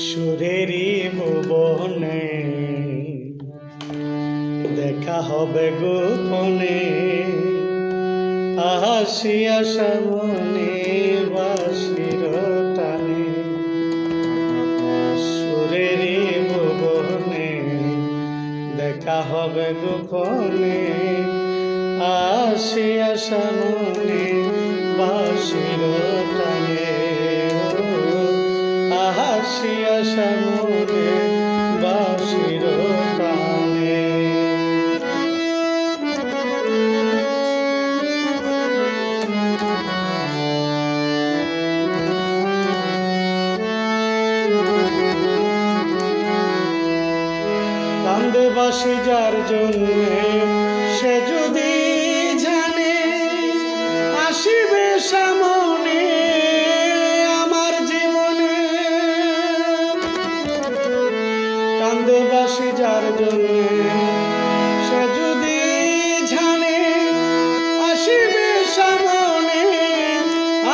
সুরেরই ভুবনে দেখা হবে গোপনে, আসিয়া সামনে বাঁশির টানে। সুরেরই ভুবনে দেখা হবে গোপনে, আসিয়া সামনে বাঁশির টানে। আসিয়া সামনে বাঁশির টানে। কান্দে বাঁশি যার জন্যে, সে যদি জানে আসিবে সামনে আমার জীবনে। কান্দে বাঁশি যার জন্যে, সে যদি জানে আসিবে সামনে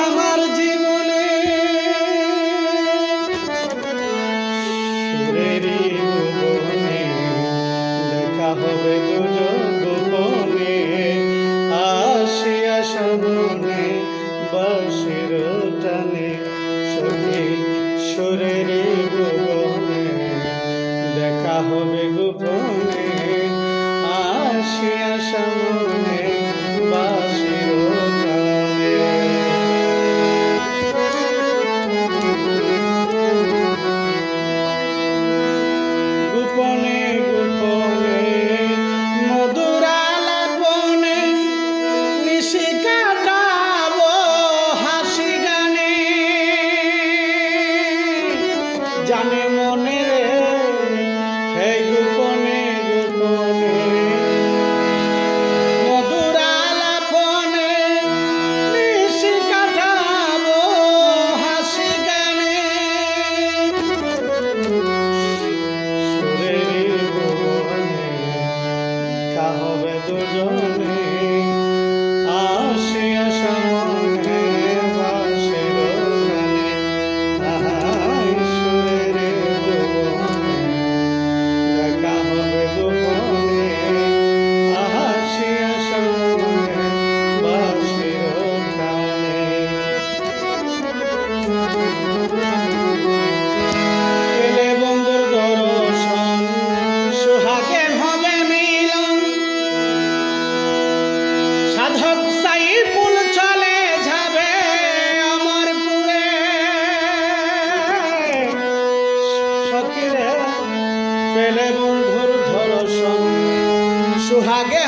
আমার জীবনে। সুরেরই ভুবনে দেখা হবে দুজন গোপনে, আসিয়া সামনে বাঁশির টানে। সখী সুরেরই ভুবনে দেখা হবে গোপনে, আসিয়া সামনে বাঁশির টানে। গোপনে গোপনে মধুর আলাপনে নিশি কাটাবো হাসি গানে। জানে মনে রে হে গোপনে গোপনে মধুর আলাপনে নিশি কাটাবো হাসি গানে। সুরেরই ভুবনে দেখা হবে দুজনে, আসিয়া সামনে বাঁশির টানে। সুরেরই ভুবনে দেখা হবে গোপনে, আসিয়া সামনে বাঁশির টানে। এলে বন্ধুর দর্শন, সোহাগে হবে মিলন। সাধক সাইফুল চলে যাবে অমরপুরে। সখীরে পেলে বন্ধুর দর্শন, সোহাগে